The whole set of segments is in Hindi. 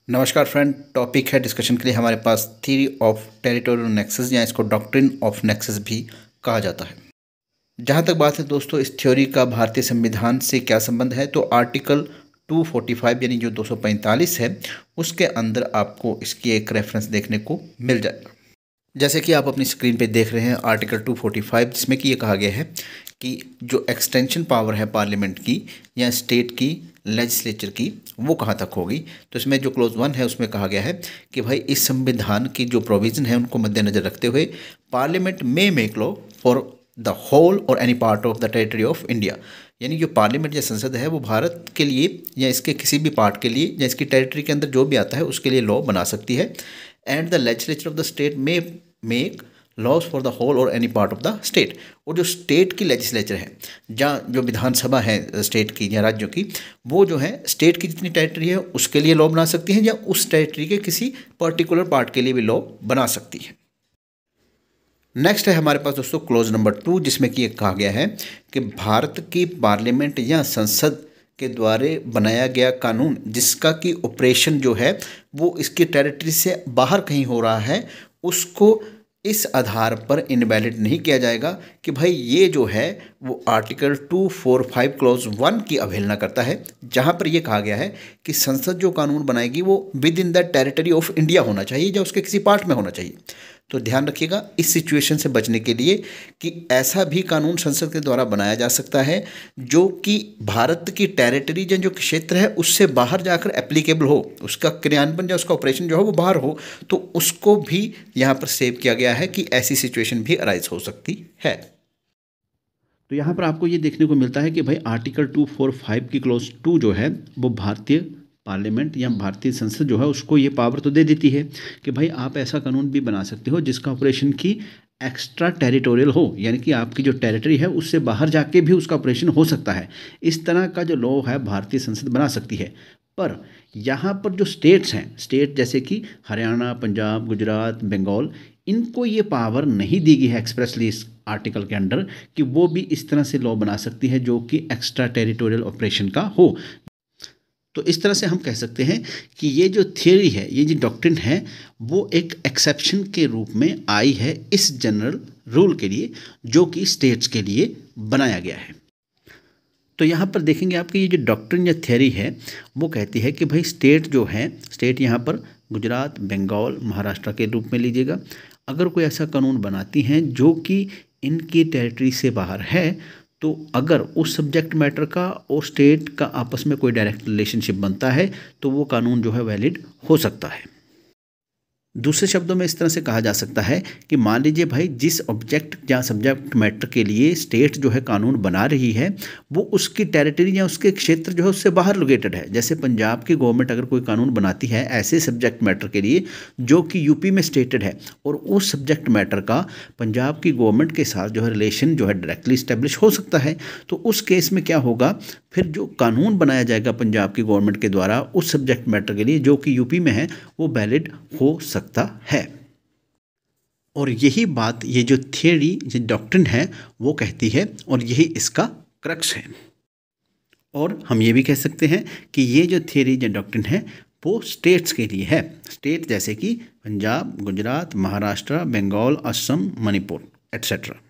नमस्कार फ्रेंड, टॉपिक है डिस्कशन के लिए हमारे पास थ्योरी ऑफ टेरिटोरियल नेक्सस या इसको डॉक्ट्रिन ऑफ नेक्सस भी कहा जाता है। जहाँ तक बात है दोस्तों इस थ्योरी का भारतीय संविधान से क्या संबंध है, तो आर्टिकल 245 यानी जो 245 है उसके अंदर आपको इसकी एक रेफरेंस देखने को मिल जाएगा। जैसे कि आप अपनी स्क्रीन पे देख रहे हैं आर्टिकल 245, जिसमें कि ये कहा गया है कि जो एक्सटेंशन पावर है पार्लियामेंट की या स्टेट की लेजिस्लेचर की वो कहाँ तक होगी। तो इसमें जो क्लोज 1 है उसमें कहा गया है कि भाई इस संविधान की जो प्रोविज़न है उनको मद्देनज़र रखते हुए पार्लियामेंट में make law for the whole or any part of the territory of India, यानी जो पार्लियामेंट या संसद है वो भारत के लिए या इसके किसी भी पार्ट के लिए या इसकी टेरिटरी के अंदर जो भी आता है उसके लिए लॉ बना सकती है। And the legislature of the state में make laws for the whole or any part of the state. और जो स्टेट की लेजिस्लेचर है, जहाँ जो विधानसभा है स्टेट की या राज्यों की, वो जो है स्टेट की जितनी टेरिटरी है उसके लिए लॉ बना सकती है या उस टेरिटरी के किसी पर्टिकुलर पार्ट के लिए भी लॉ बना सकती है। नेक्स्ट है हमारे पास दोस्तों क्लोज नंबर 2, जिसमें कि ये कहा गया है कि भारत की पार्लियामेंट या संसद के द्वारा बनाया गया कानून जिसका कि ऑपरेशन जो है वो इसकी टेरिटरी से बाहर कहीं हो रहा है, उसको इस आधार पर इनवैलिड नहीं किया जाएगा कि भाई ये जो है वो आर्टिकल 245 क्लोज 1 की अवहेलना करता है, जहाँ पर ये कहा गया है कि संसद जो कानून बनाएगी वो with in the territory of India होना चाहिए या उसके किसी पार्ट में होना चाहिए। तो ध्यान रखिएगा इस सिचुएशन से बचने के लिए कि ऐसा भी कानून संसद के द्वारा बनाया जा सकता है जो कि भारत की टेरिटरी या जो क्षेत्र है उससे बाहर जाकर एप्लीकेबल हो, उसका क्रियान्वयन या उसका ऑपरेशन जो हो वो बाहर हो, तो उसको भी यहाँ पर सेव किया गया है कि ऐसी सिचुएशन भी अराइज हो सकती है। तो यहाँ पर आपको ये देखने को मिलता है कि भाई आर्टिकल 245 की क्लोज 2 जो है वो भारतीय पार्लियामेंट या भारतीय संसद जो है उसको ये पावर तो दे देती है कि भाई आप ऐसा कानून भी बना सकते हो जिसका ऑपरेशन की एक्स्ट्रा टेरिटोरियल हो, यानी कि आपकी जो टेरिटरी है उससे बाहर जाके भी उसका ऑपरेशन हो सकता है। इस तरह का जो लॉ है भारतीय संसद बना सकती है। पर यहाँ पर जो स्टेट्स हैं, स्टेट जैसे कि हरियाणा, पंजाब, गुजरात, बंगाल, इनको ये पावर नहीं दी गई है एक्सप्रेसली इस आर्टिकल के अंडर कि वो भी इस तरह से लॉ बना सकती है जो कि एक्स्ट्रा टेरिटोरियल ऑपरेशन का हो। तो इस तरह से हम कह सकते हैं कि ये जो थियरी है, ये जो डॉक्ट्रिन है, वो एक एक्सेप्शन के रूप में आई है इस जनरल रूल के लिए जो कि स्टेट्स के लिए बनाया गया है। तो यहाँ पर देखेंगे आपकी ये जो डॉक्ट्रिन या थियरी है वो कहती है कि भाई स्टेट जो है, स्टेट यहाँ पर गुजरात, बंगाल, महाराष्ट्र के रूप में लीजिएगा, अगर कोई ऐसा कानून बनाती हैं जो कि इनकी टेरिटरी से बाहर है, तो अगर उस सब्जेक्ट मैटर का और स्टेट का आपस में कोई डायरेक्ट रिलेशनशिप बनता है तो वो कानून जो है वैलिड हो सकता है। दूसरे शब्दों में इस तरह से कहा जा सकता है कि मान लीजिए भाई जिस ऑब्जेक्ट या सब्जेक्ट मैटर के लिए स्टेट जो है कानून बना रही है वो उसकी टेरिटरी या उसके क्षेत्र जो है उससे बाहर लोकेटेड है। जैसे पंजाब की गवर्नमेंट अगर कोई कानून बनाती है ऐसे सब्जेक्ट मैटर के लिए जो कि यूपी में स्टेटेड है और उस सब्जेक्ट मैटर का पंजाब की गवर्नमेंट के साथ जो है रिलेशन जो है डायरेक्टली इस्टेब्लिश हो सकता है, तो उस केस में क्या होगा, फिर जो कानून बनाया जाएगा पंजाब की गवर्नमेंट के द्वारा उस सब्जेक्ट मैटर के लिए जो कि यूपी में है वो वैलिड हो सकता है। और यही बात ये जो थियरी, ये डॉक्ट्रिन है वो कहती है और यही इसका क्रक्स है। और हम ये भी कह सकते हैं कि ये जो थियरी या डॉक्ट्रिन है वो स्टेट्स के लिए है। स्टेट जैसे कि पंजाब, गुजरात, महाराष्ट्र, बंगाल, असम, मणिपुर एट्सेट्रा।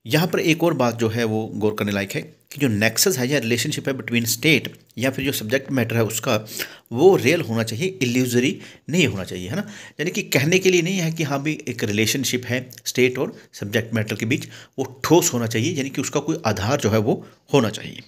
यहाँ पर एक और बात जो है वो गौर करने लायक है कि जो नेक्सस है या रिलेशनशिप है बिटवीन स्टेट या फिर जो सब्जेक्ट मैटर है उसका वो रियल होना चाहिए, इल्यूजरी नहीं होना चाहिए, है ना। यानी कि कहने के लिए नहीं है कि हाँ भी एक रिलेशनशिप है स्टेट और सब्जेक्ट मैटर के बीच, वो ठोस होना चाहिए, यानी कि उसका कोई आधार जो है वो होना चाहिए।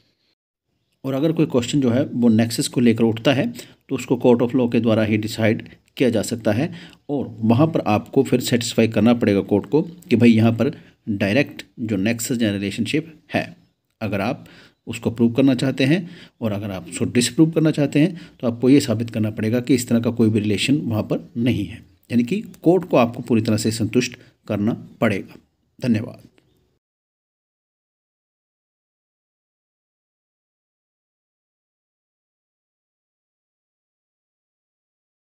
और अगर कोई क्वेश्चन जो है वो नेक्सस को लेकर उठता है तो उसको कोर्ट ऑफ लॉ के द्वारा ही डिसाइड किया जा सकता है और वहाँ पर आपको फिर सेटिस्फाई करना पड़ेगा कोर्ट को कि भाई यहाँ पर डायरेक्ट जो नेक्सस या रिलेशनशिप है, अगर आप उसको प्रूव करना चाहते हैं और अगर आप उसको डिसप्रूव करना चाहते हैं तो आपको ये साबित करना पड़ेगा कि इस तरह का कोई भी रिलेशन वहाँ पर नहीं है, यानी कि कोर्ट को आपको पूरी तरह से संतुष्ट करना पड़ेगा। धन्यवाद।